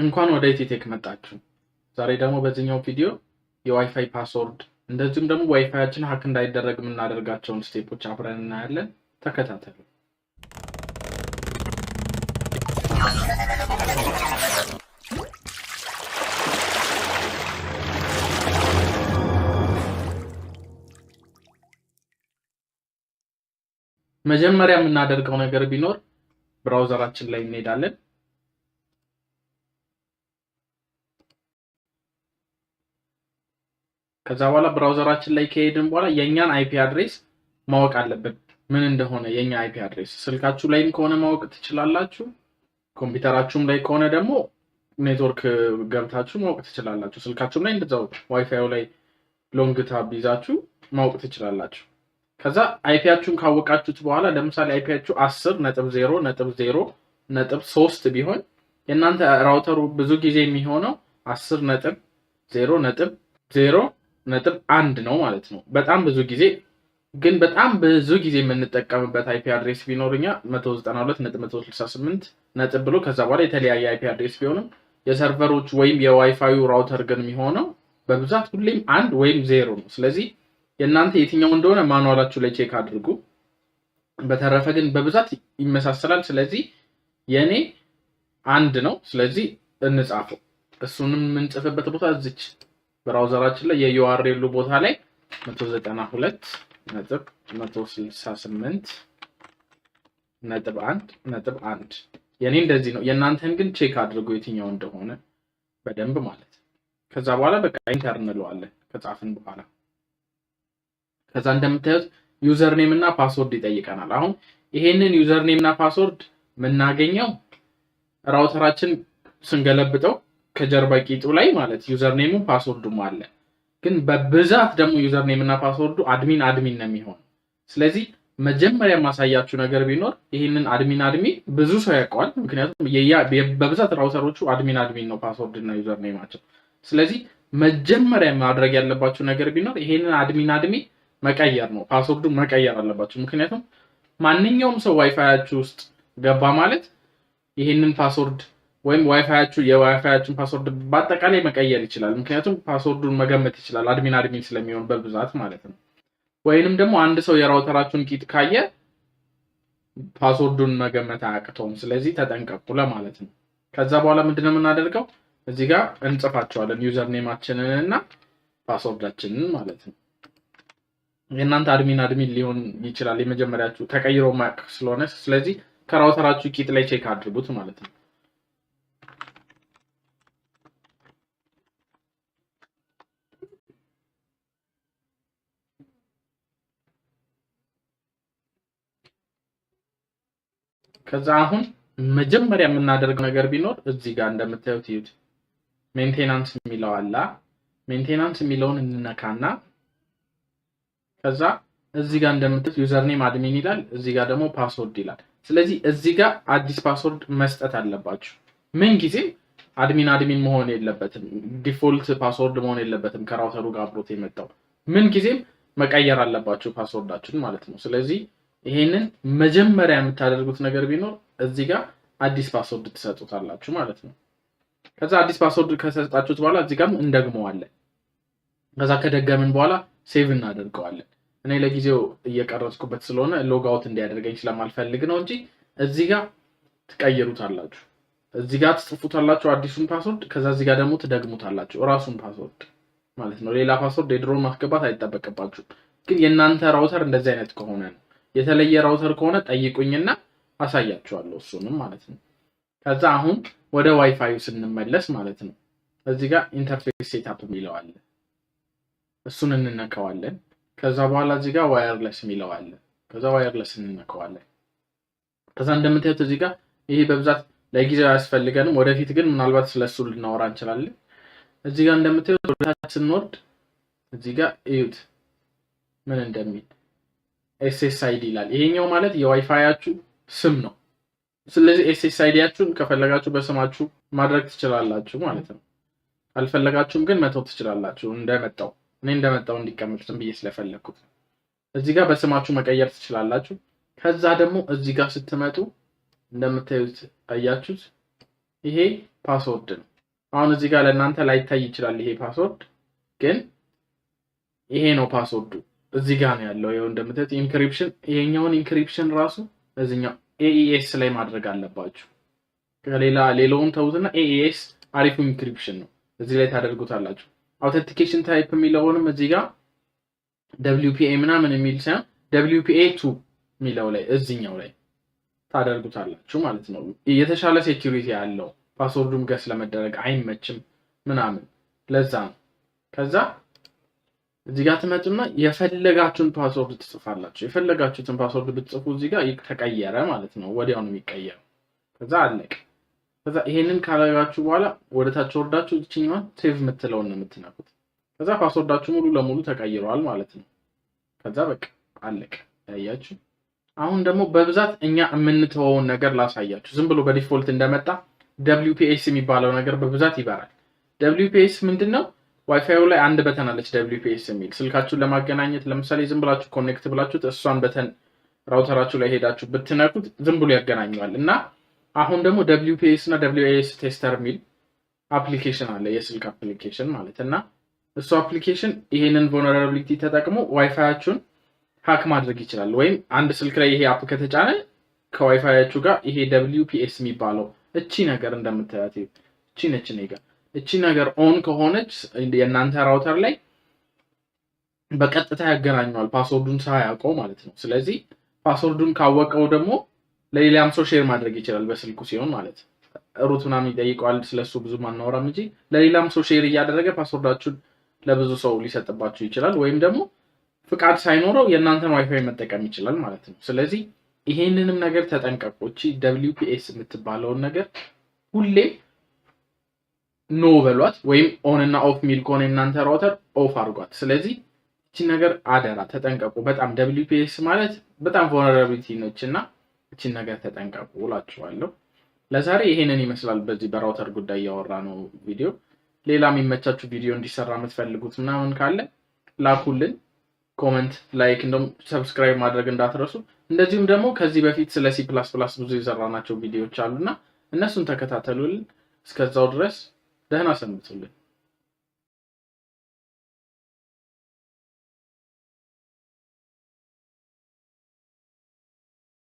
እንኳን ወደ ኢቲቴክ መጣችሁ። ዛሬ ደግሞ በዚህኛው ቪዲዮ የዋይፋይ ፓስወርድ እንደዚሁም ደግሞ ዋይፋያችን ሀክ እንዳይደረግ የምናደርጋቸውን ስቴፖች አብረን እናያለን። ተከታተሉ። መጀመሪያ የምናደርገው ነገር ቢኖር ብራውዘራችን ላይ እንሄዳለን። ከዛ በኋላ ብራውዘራችን ላይ ከሄድን በኋላ የኛን አይፒ አድሬስ ማወቅ አለብን። ምን እንደሆነ የኛ አይፒ አድሬስ ስልካችሁ ላይም ከሆነ ማወቅ ትችላላችሁ። ኮምፒውተራችሁም ላይ ከሆነ ደግሞ ኔትወርክ ገብታችሁ ማወቅ ትችላላችሁ። ስልካችሁም ላይ እንደዛው ዋይፋዩ ላይ ሎንግ ታብ ይዛችሁ ማወቅ ትችላላችሁ። ከዛ አይፒያችሁን ካወቃችሁት በኋላ ለምሳሌ አይፒያችሁ 10.0.0.3 ቢሆን የእናንተ ራውተሩ ብዙ ጊዜ የሚሆነው 10.0.0.1 ነው ማለት ነው። በጣም ብዙ ጊዜ ግን በጣም ብዙ ጊዜ የምንጠቀምበት አይፒ አድሬስ ቢኖርኛ 192.168 ነጥብ ብሎ ከዛ በኋላ የተለያየ አይፒ አድሬስ ቢሆንም የሰርቨሮች ወይም የዋይፋዩ ራውተር ግን የሚሆነው በብዛት ሁሌም 1 ወይም 0 ነው። ስለዚህ የእናንተ የትኛው እንደሆነ ማኑዋላችሁ ላይ ቼክ አድርጉ። በተረፈ ግን በብዛት ይመሳሰላል። ስለዚህ የኔ 1 ነው። ስለዚህ እንጻፈው። እሱንም የምንጽፍበት ቦታ እዚች ብራውዘራችን ላይ የዩአርኤሉ ቦታ ላይ 192.168.1 የኔ እንደዚህ ነው። የእናንተን ግን ቼክ አድርጉ የትኛው እንደሆነ በደንብ ማለት። ከዛ በኋላ በቃ ኢንተር እንለዋለን ከጻፍን በኋላ። ከዛ እንደምታዩት ዩዘር ኔም እና ፓስወርድ ይጠይቀናል። አሁን ይሄንን ዩዘር ኔም እና ፓስወርድ የምናገኘው ራውተራችን ስንገለብጠው ከጀርባ ቂጡ ላይ ማለት ዩዘር ኔሙ ፓስወርዱም አለ። ግን በብዛት ደግሞ ዩዘር ኔም እና ፓስወርዱ አድሚን ነው የሚሆነው። ስለዚህ መጀመሪያ ማሳያችሁ ነገር ቢኖር ይሄንን አድሚን ብዙ ሰው ያውቀዋል። ምክንያቱም በብዛት ራውተሮቹ አድሚን ነው ፓስወርድ እና ዩዘር ኔማቸው። ስለዚህ መጀመሪያ ማድረግ ያለባችሁ ነገር ቢኖር ይሄንን አድሚን መቀየር ነው። ፓስወርዱ መቀየር አለባችሁ። ምክንያቱም ማንኛውም ሰው ዋይፋያችሁ ውስጥ ገባ ማለት ይሄንን ፓስወርድ ወይም የዋይፋያችሁን ፓስወርድ በአጠቃላይ መቀየር ይችላል። ምክንያቱም ፓስወርዱን መገመት ይችላል አድሚን ስለሚሆን በብዛት ማለት ነው። ወይንም ደግሞ አንድ ሰው የራውተራችሁን ቂጥ ካየ ፓስወርዱን መገመት አያቅተውም። ስለዚህ ተጠንቀቁ ለማለት ነው። ከዛ በኋላ ምንድነው የምናደርገው? እዚህ ጋር እንጽፋቸዋለን ዩዘር ኔማችንን እና ፓስወርዳችንን ማለት ነው። የእናንተ አድሚን ሊሆን ይችላል የመጀመሪያችሁ ተቀይሮ ማቅ ስለሆነ፣ ስለዚህ ከራውተራችሁ ቂጥ ላይ ቼክ አድርጉት ማለት ነው። ከዛ አሁን መጀመሪያ የምናደርገው ነገር ቢኖር እዚህ ጋር እንደምታዩት ይዩት ሜንቴናንስ የሚለው አለ። ሜንቴናንስ የሚለውን እንነካና ከዛ እዚህ ጋር እንደምታዩት ዩዘር ኔም አድሚን ይላል፣ እዚህ ጋር ደግሞ ፓስወርድ ይላል። ስለዚህ እዚህ ጋር አዲስ ፓስወርድ መስጠት አለባችሁ። ምን ጊዜ አድሚን መሆን የለበትም፣ ዲፎልት ፓስወርድ መሆን የለበትም። ከራውተሩ ጋር አብሮት የመጣው ምን ጊዜም መቀየር አለባችሁ ፓስወርዳችሁን ማለት ነው። ስለዚህ ይሄንን መጀመሪያ የምታደርጉት ነገር ቢኖር እዚህ ጋር አዲስ ፓስወርድ ትሰጡታላችሁ ማለት ነው። ከዛ አዲስ ፓስወርድ ከሰጣችሁት በኋላ እዚህ ጋርም እንደግመዋለን። ከዛ ከደገምን በኋላ ሴቭ እናደርገዋለን። እኔ ለጊዜው እየቀረጽኩበት ስለሆነ ሎግ አውት እንዲያደርገኝ ስለማልፈልግ ነው እንጂ እዚህ ጋር ትቀይሩታላችሁ። እዚህ ጋር ትጽፉታላችሁ አዲሱን ፓስወርድ፣ ከዛ እዚህ ጋር ደግሞ ትደግሙታላችሁ ራሱን ፓስወርድ ማለት ነው። ሌላ ፓስወርድ የድሮን ማስገባት አይጠበቅባችሁም። ግን የእናንተ ራውተር እንደዚህ አይነት ከሆነ ነው። የተለየ ራውተር ከሆነ ጠይቁኝና አሳያችኋለሁ እሱንም ማለት ነው። ከዛ አሁን ወደ ዋይፋዩ ስንመለስ ማለት ነው እዚህ ጋር ኢንተርፌስ ሴትአፕ የሚለው አለ። እሱን እንነካዋለን። ከዛ በኋላ እዚህ ጋር ዋየርለስ የሚለው አለ። ከዛ ዋየርለስ እንነካዋለን። ከዛ እንደምታዩት እዚህ ጋር ይሄ በብዛት ለጊዜው አያስፈልገንም፣ ወደፊት ግን ምናልባት ስለሱ ልናወራ እንችላለን። እዚህ ጋር እንደምታዩት ወደታች ስንወርድ እዚህ ጋር እዩት ምን እንደሚል SSID ይላል። ይሄኛው ማለት የዋይፋያችሁ ስም ነው። ስለዚህ SSIDያችሁን ከፈለጋችሁ በስማችሁ ማድረግ ትችላላችሁ ማለት ነው። አልፈለጋችሁም ግን መተው ትችላላችሁ። እኔ እንደመጣው እንዲቀመጥ ዝም ብዬ ስለፈለኩት እዚህ ጋር በስማችሁ መቀየር ትችላላችሁ። ከዛ ደግሞ እዚህ ጋር ስትመጡ እንደምታዩት አያችሁት ይሄ ፓስወርድ ነው። አሁን እዚህ ጋር ለእናንተ ላይታይ ይችላል ይሄ ፓስወርድ፣ ግን ይሄ ነው ፓስወርዱ እዚህ ጋር ነው ያለው። ይሄው እንደምታዩት ኢንክሪፕሽን፣ ይሄኛውን ኢንክሪፕሽን ራሱ እዚህኛው AES ላይ ማድረግ አለባችሁ። ሌላውን ተውትና AES አሪፉ ኢንክሪፕሽን ነው፣ እዚህ ላይ ታደርጉታላችሁ። አውተንቲኬሽን ታይፕ የሚለውንም እዚህ ጋር WPA ምናምን የሚል ሳይሆን WPA2 የሚለው ላይ እዚህኛው ላይ ታደርጉታላችሁ ማለት ነው። የተሻለ ሴኩሪቲ ያለው ፓስወርዱም ገስ ለመደረግ አይመችም ምናምን ለዛ ነው። ከዛ እዚህ ጋር ትመጡና የፈለጋችሁን ፓስወርድ ትጽፋላችሁ። የፈለጋችሁትን ፓስወርድ ብትጽፉ እዚህ ጋር ተቀየረ ማለት ነው፣ ወዲያው ነው የሚቀየረው። ከዛ አለቀ። ከዛ ይሄንን ካላጋችሁ በኋላ ወደታች ወርዳችሁ እቺኛዋን ሴቭ የምትለውን ነው የምትነኩት። ከዛ ፓስወርዳችሁ ሙሉ ለሙሉ ተቀይሯል ማለት ነው። ከዛ በቃ አለቀ። ያያችሁ። አሁን ደግሞ በብዛት እኛ የምንተወውን ነገር ላሳያችሁ። ዝም ብሎ በዲፎልት እንደመጣ WPS የሚባለው ነገር በብዛት ይበራል። WPS ምንድነው? ዋይፋዩ ላይ አንድ በተን አለች WPS የሚል ስልካችሁን ለማገናኘት ለምሳሌ ዝም ብላችሁ ኮኔክት ብላችሁት እሷን በተን ራውተራችሁ ላይ ሄዳችሁ ብትነኩት ዝም ብሎ ያገናኘዋል። እና አሁን ደግሞ WPS እና WAS ቴስተር የሚል አፕሊኬሽን አለ፣ የስልክ አፕሊኬሽን ማለት እና እሱ አፕሊኬሽን ይሄንን ቮልነራቢሊቲ ተጠቅሞ ዋይፋያችሁን ሃክ ማድረግ ይችላል። ወይም አንድ ስልክ ላይ ይሄ አፕ ከተጫነ ከዋይፋያችሁ ጋር ይሄ WPS የሚባለው እቺ ነገር እንደምታዩት እቺ ነች ነገር እቺ ነገር ኦን ከሆነች የእናንተ ራውተር ላይ በቀጥታ ያገናኘዋል ፓስወርዱን ሳያውቀው ማለት ነው። ስለዚህ ፓስወርዱን ካወቀው ደግሞ ለሌላም ሰው ሼር ማድረግ ይችላል በስልኩ ሲሆን ማለት ነው። ሩት ምናምን ይጠይቀዋል፣ ስለሱ ብዙ ማናወራም እንጂ ለሌላም ሰው ሼር እያደረገ ፓስወርዳችሁን ለብዙ ሰው ሊሰጥባችሁ ይችላል። ወይም ደግሞ ፍቃድ ሳይኖረው የእናንተን ዋይፋይ መጠቀም ይችላል ማለት ነው። ስለዚህ ይሄንንም ነገር ተጠንቀቁ። እቺ WPS የምትባለውን ነገር ሁሌ ኖ በሏት፣ ወይም ኦን እና ኦፍ ሚል ከሆነ እናንተ ራውተር ኦፍ አድርጓት። ስለዚህ እቺ ነገር አደራ ተጠንቀቁ። በጣም WPS ማለት በጣም ቮልነራቢሊቲ ነችና እቺ ነገር ተጠንቀቁ እላችኋለሁ። ለዛሬ ይሄንን ይመስላል በዚህ በራውተር ጉዳይ ያወራ ነው ቪዲዮ። ሌላ የሚመቻችሁ ቪዲዮ እንዲሰራ የምትፈልጉት ምናምን ካለ ላኩልን። ኮሜንት፣ ላይክ እንደም ሰብስክራይብ ማድረግ እንዳትረሱ። እንደዚሁም ደግሞ ከዚህ በፊት ስለ C++ ብዙ የሰራናቸው ቪዲዮዎች አሉና እነሱን ተከታተሉልን። እስከዛው ድረስ ደህና ሰንብቱልን።